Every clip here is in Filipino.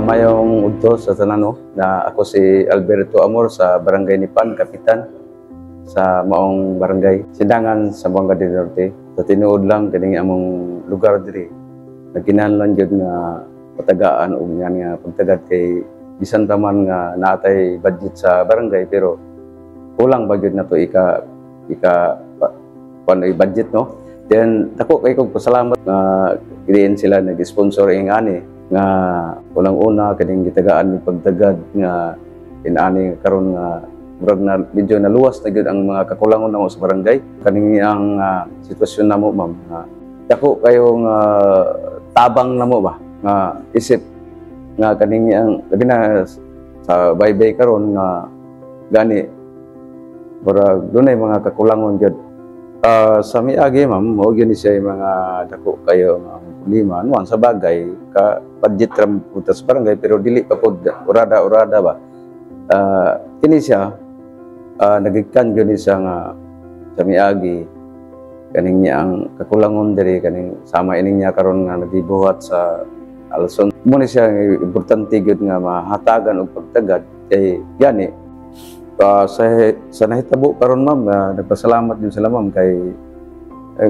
Mayong udto sa tanano na ako si Alberto Amor sa Barangay Nipan, Kapitan sa maong barangay Sindangan sa Buanga del Norte. Sa tinuod lang kining among lugar diri. Nagkinahanglan jud nga patagaan og yan nga pagtagad kay bisan pa man nga naatay budget sa barangay pero kulang ba jud nato ika kuan budget no. Then dako kay kog pasalamat nga diin sila nag-sponsor ingani nga unang-una kaning gitagaan ni pagtagad nga inani karon nga murag na medyo naluwas na gyud ang mga kakulangon namo sa barangay kaning ang sitwasyon namo ma'am dako kayong tabang namo ba nga isip nga kaning ang labi na sa baybay karon nga gani murag dunay mga kakulangon gyud sa miagi ma'am mo gyud siya mga dako kayo nga problema nuan sa bagay ka budget ram putas barangay pero dili pa pod urada ba kini siya nagigkan gyud siya nga sa miagi kaning niya ang kakulangon diri kaning sama ining niya karon nga nagibuhat sa Alson mo ni siya importante gyud nga mahatagan og pagtagad kay gani sa nahitabo karon ma'am nagpasalamat gyud sila ma'am kay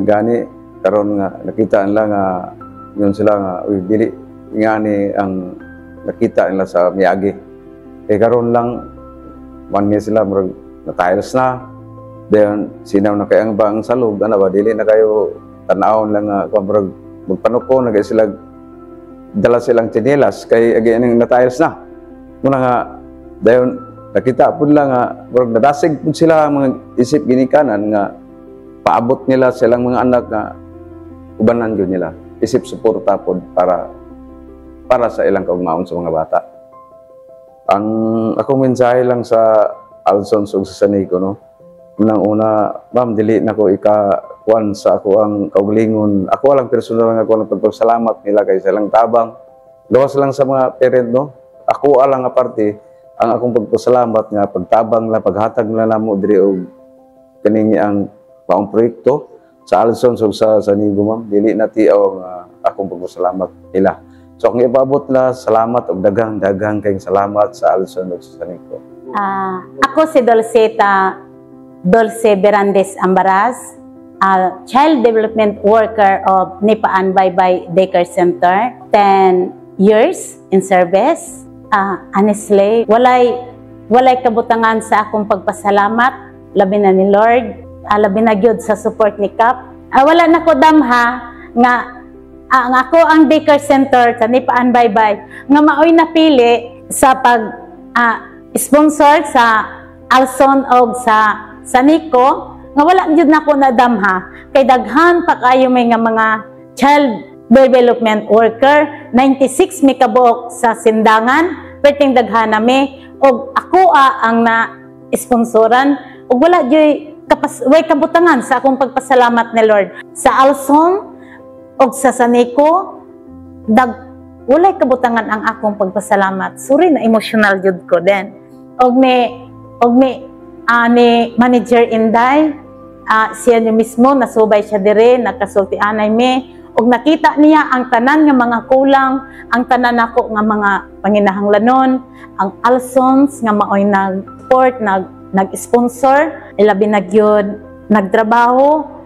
gani karon nga nakita nila nga yun sila nga dili ngani ang nakita nila sa miagi kay karon lang man sila murag na tiles na then sinaw na kay ang bang salog ana ba dili na kayo tan-awon lang nga murag magpanuko na kay sila dala silang tsinelas kay agi ning na tiles na muna nga dayon nakita pud lang nga murag nadasig pud sila mga isip ginikanan nga paabot nila silang mga anak nga ubanan gyud nila isip suporta pod para sa ilang kaugmaon sa mga bata. Ang akong mensahe lang sa Alson ug sa Sanico no. Unang-una, ma'am dili nako ikakuan sa ako ang kaugalingon. Ako lang personal nga ako nagpasalamat nila kay silang tabang. Gawas lang sa mga parent no. Ako alang nga parte ang akong pagpasalamat nga pagtabang la paghatag nila namo diri og kaning ang paong proyekto sa Alson ug sa Sanico ma'am dili na tiaw nga akong pagpasalamat nila. So kung ipaabot na salamat og daghang kayong salamat sa Alson ug sa Sanico. Ako si Dulce Berandes Ambaraz, Child Development Worker of Nipaan Baybay Daycare Center, 10 years in service. Honestly, walay kabutangan sa akong pagpasalamat, labi na ni Lord, labi na gyud sa support ni Kap. Wala na ko damha nga ang ako ang daycare center sa Nipaan Baybay nga maoy napili sa pag sponsor sa Alson og sa Sanico nga wala gyud nako nadamha kay daghan pa kayo may nga mga child development worker 96 mi kabuok sa Sindangan perting daghan nami og ako ang na sponsoran og wala gyud way kabutangan sa akong pagpasalamat ni Lord sa Alson og sa Sanico walay kabutangan ang akong pagpasalamat. Sorry na emotional jud ko den. Og ni Manager Inday, siya niya mismo nasubay siya dire, nakasulti anay me og nakita niya ang tanan nga mga kulang, ang tanan nako nga mga panginahanglanon, ang Alsons nga maoy nag-support, nag-sponsor, ilabi na gyud nagtrabaho.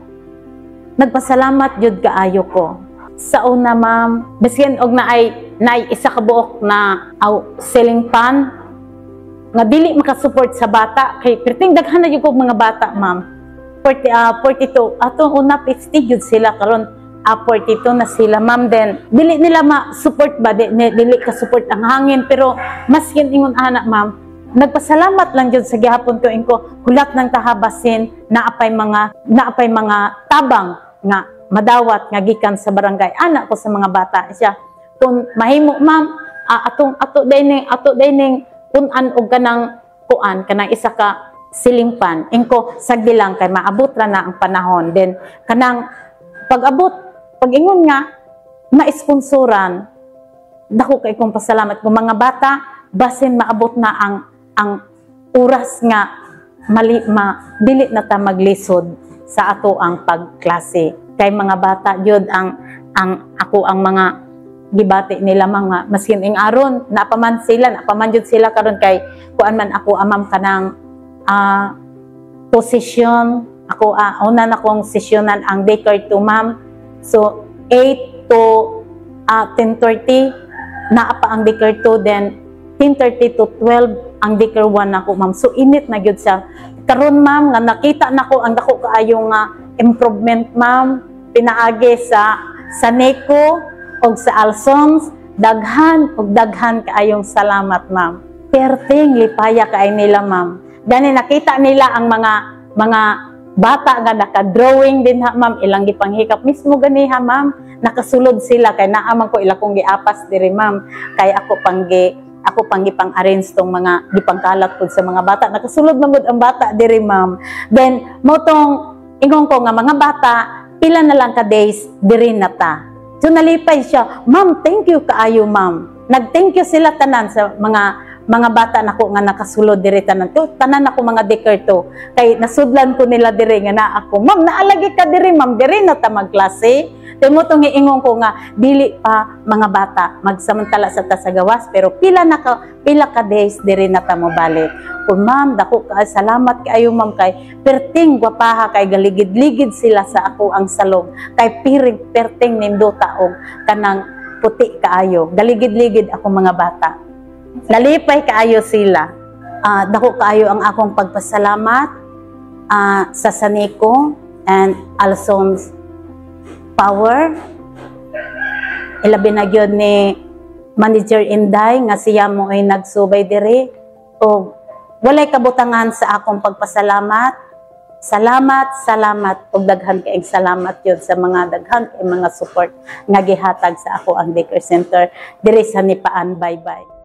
Nagpasalamat jud kaayo ko. Sa una ma'am, biskin og naay isa ka buok na ceiling fan nga dili makasupport sa bata kay perting daghan na gyud mga bata ma'am. 42 atong una 50 jud sila karon 42 na sila ma'am then dili nila ma-support ba dili ka support ang hangin pero maskin ingon ana ma'am nagpasalamat lang jud sa gihapon ko ingko hulat ng tahabasin naapay mga tabang nga madawat nga gikan sa barangay ana ko sa mga bata siya kung mahimo ma'am ato dining kunan og kanang isa ka ceiling fan ingko sagdi lang kay maabot ra na ang panahon then kanang pag ingon nga ma-sponsoran dako kay kong pasalamat ko mga bata basin maabot na ang oras nga dili na ta maglisod sa ato ang pagklase kay mga bata jud ang ako ang mga gibati nila mga maskin ing aron napaman jud sila karon kay kuan man ako amam kanang posisyon ako una na kong sesyonan ang daycare 2 ma'am. So 8 to 10:30 naa pa ang daycare 2, then 10:30 to 12 ang daycare 1 ako ma'am. So init na gyud siya karon ma'am nga nakita nako ang dako kaayo nga improvement ma'am pinaagi sa NECO og sa Alsons. Daghan kaayong salamat ma'am. Perting lipaya kaay nila ma'am. Gani nakita nila ang mga bata nga naka-drawing din ha ma'am, ilang gipanghikap mismo ganiha ma'am. Nakasulod sila kay naaman ko ila kong giapas diri ma'am. Kay ako pang gipang-arrange tong mga gipangkalat pud sa mga bata. Nakasulod man gud ang bata diri ma'am. Then mo tong ingon ko nga mga bata pila na lang ka days diri na ta. So nalipay siya, ma'am, thank you kaayo ma'am. Nag-thank you sila tanan sa mga bata nako nga nakasulod diri tanan. Tanan ako mga daycare to. Kay nasudlan ko nila diri nga na ako, ma'am, naalagi ka diri ma'am, diri na ta magklase. Temo tong giingon ko nga dili pa mga bata magsamantala sa tasagawas pero pila ka days diri na ta mo balik. Kung ma'am, dako ka salamat kaayo ma'am kay perting gwapaha kay galigid-ligid sila sa ako ang salog kay perting nindota og kanang puti kaayo. Galigid-ligid ako mga bata. Nalipay kaayo sila. Dako kaayo ang akong pagpasalamat sa NECO and Alsons Power. Ilabi na gyud ni Manager Inday nga siya mo ay nagsubay diri o walay kabutangan sa akong pagpasalamat. Salamat ug daghan kaayong salamat yun sa mga daghan kay mga support nga gihatag sa ako ang daycare center diri sa Nipaan. Bye-bye.